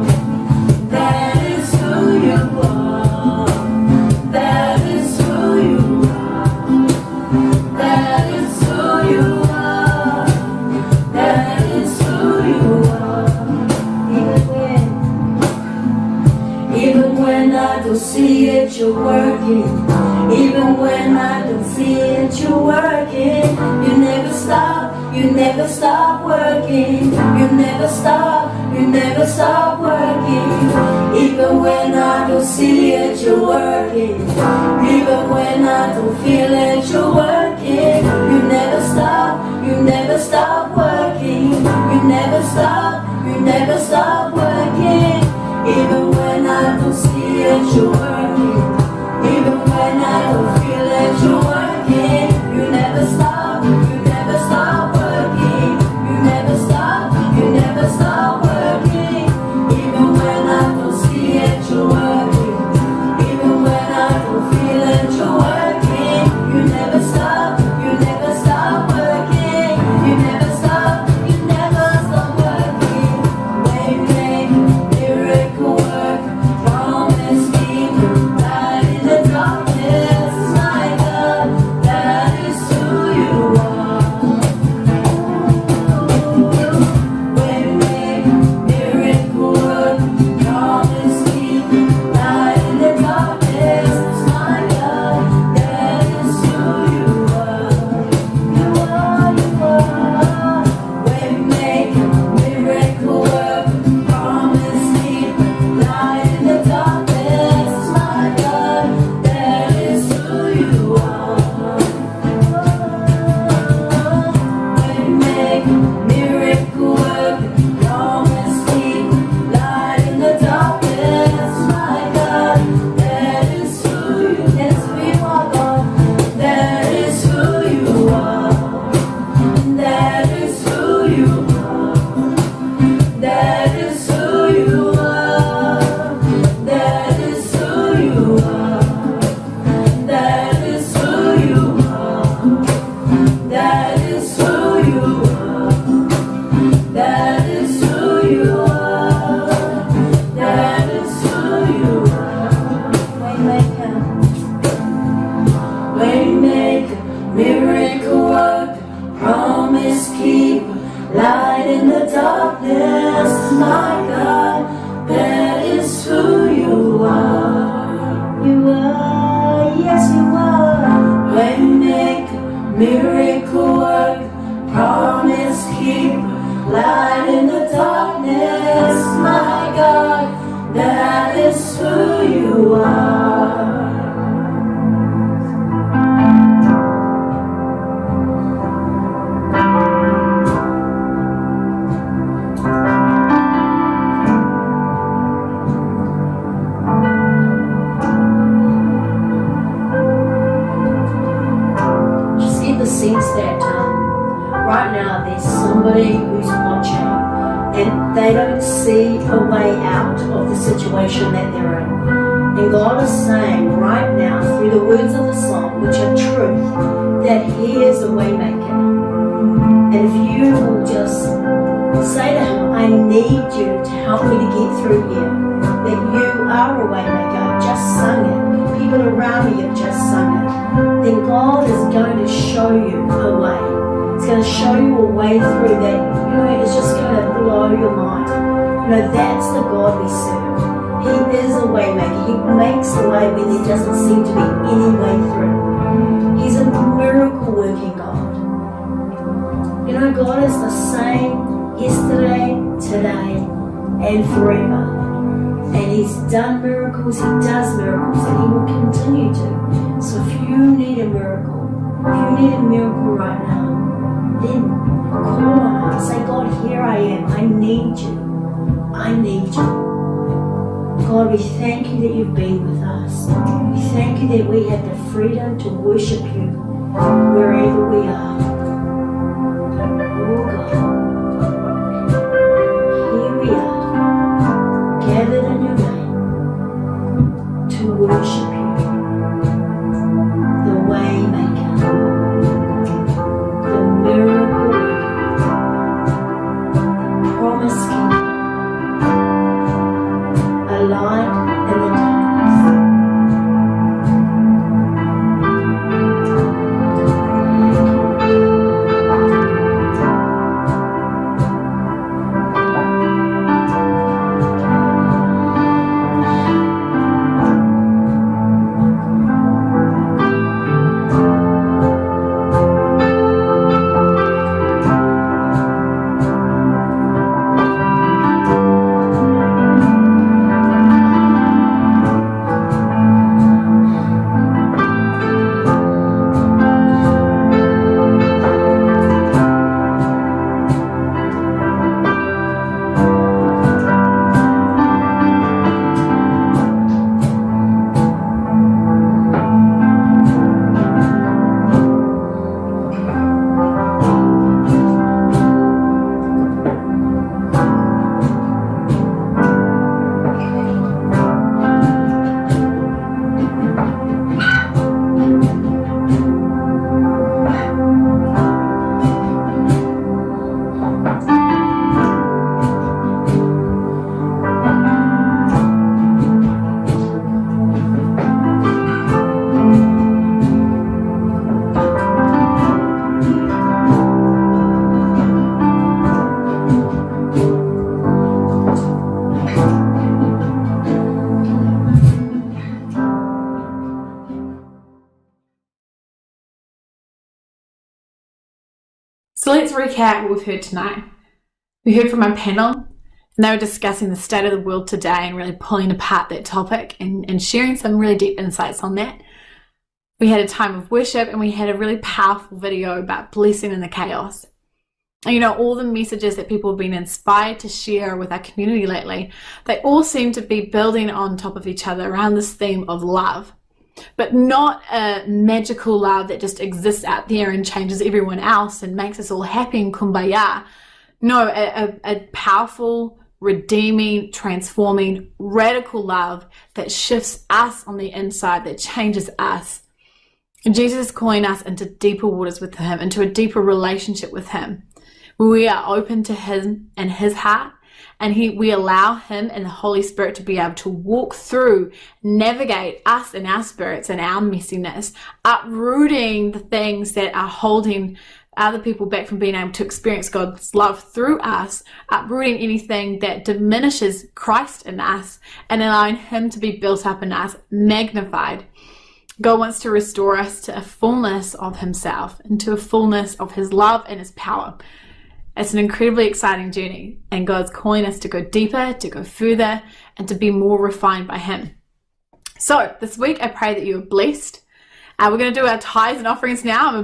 That is who you are. That is who you are. That is who you are. That is who you are. Even when I don't see it, you're working. Even when I don't see it, you're working. You never stop, you never stop working. You never stop, you never stop working. Even when I don't see it, you're working. Even when I don't feel it, you're working. You never stop, you never stop working. You never stop, you never stop working. Even when I don't see it, you're working. Even when I don't feel it, you're working. You never stop, you never stop working. You never stop, you never stop working. Even when I don't see it, miracle work, promise keep, light in the darkness, my God, that is who you are. Sense that right now there's somebody who's watching and they don't see a way out of the situation that they're in. And God is saying right now through the words of the song, which are truth, that He is a waymaker. And if you will just say to Him, I need you to help me to get through here, that you are a waymaker. I've just sung it. People around me have just sung it. Then God is going to show you a way. It's going to show you a way through that, it's just going to blow your mind. That's the God we serve. He is a way maker. He makes a way when there doesn't seem to be any way through. He's a miracle working God. God is the same yesterday, today, and forever. And He's done miracles, He does miracles, and He will continue to. So if you need a miracle, right now, then call on Him. Say, God, here I am. I need you. I need you. God, we thank you that you've been with us. We thank you that we have the freedom to worship you wherever we are. Oh God, here we are, gathered in your name to worship you, the Waymaker, the miracle worker, the promise keeper, a light in the darkness. So let's recap what we've heard tonight. We heard from our panel, and they were discussing the state of the world today and really pulling apart that topic and sharing some really deep insights on that. We had a time of worship, and we had a really powerful video about blessing in the chaos. And all the messages that people have been inspired to share with our community lately, they all seem to be building on top of each other around this theme of love. But not a magical love that just exists out there and changes everyone else and makes us all happy and kumbaya. No, a powerful, redeeming, transforming, radical love that shifts us on the inside, that changes us. And Jesus is calling us into deeper waters with Him, into a deeper relationship with Him, where we are open to Him and His heart, and we allow Him and the Holy Spirit to be able to walk through, navigate us and our spirits and our messiness, uprooting the things that are holding other people back from being able to experience God's love through us, uprooting anything that diminishes Christ in us and allowing Him to be built up in us, magnified. God wants to restore us to a fullness of himself and to a fullness of his love and his power. It's an incredibly exciting journey, and God's calling us to go deeper, to go further, and to be more refined by him. So this week, I pray that you are blessed. We're going to do our tithes and offerings now. I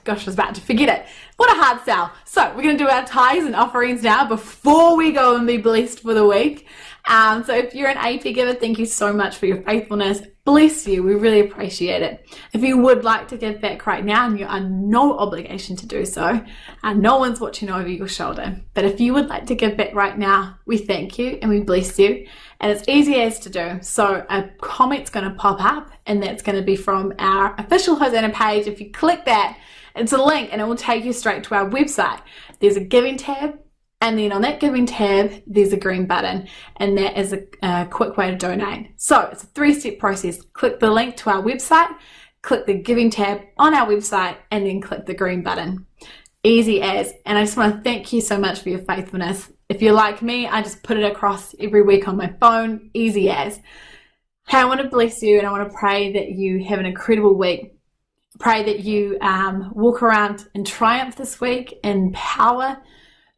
was about to forget it. What a hard sell. So we're going to do our tithes and offerings now before we go and be blessed for the week. So if you're an AP giver, thank you so much for your faithfulness. Bless you. We really appreciate it. If you would like to give back right now, and you're under no obligation to do so, no one's watching over your shoulder. But if you would like to give back right now, we thank you and we bless you. And it's easy as to do. So a comment's going to pop up, and that's going to be from our official Hosanna page. If you click that, it's a link and it will take you straight to our website. There's a giving tab, and then on that giving tab, there's a green button, and that is a quick way to donate. So it's a 3-step process. Click the link to our website, click the giving tab on our website, and then click the green button. Easy as. And I just want to thank you so much for your faithfulness. If you're like me, I just put it across every week on my phone. Easy as. Hey, I want to bless you, and I want to pray that you have an incredible week. Pray that you walk around in triumph this week, in power,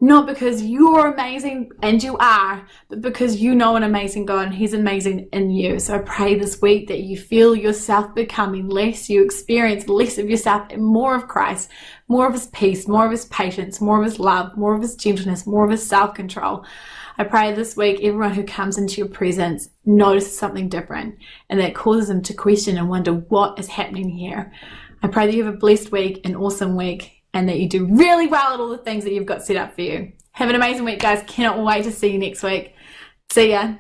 not because you're amazing, and you are, but because you know an amazing God and he's amazing in you. So I pray this week that you feel yourself becoming less, you experience less of yourself and more of Christ, more of his peace, more of his patience, more of his love, more of his gentleness, more of his self-control. I pray this week everyone who comes into your presence notices something different, and that causes them to question and wonder what is happening here. I pray that you have a blessed week, an awesome week, and that you do really well at all the things that you've got set up for you. Have an amazing week, guys. Cannot wait to see you next week. See ya.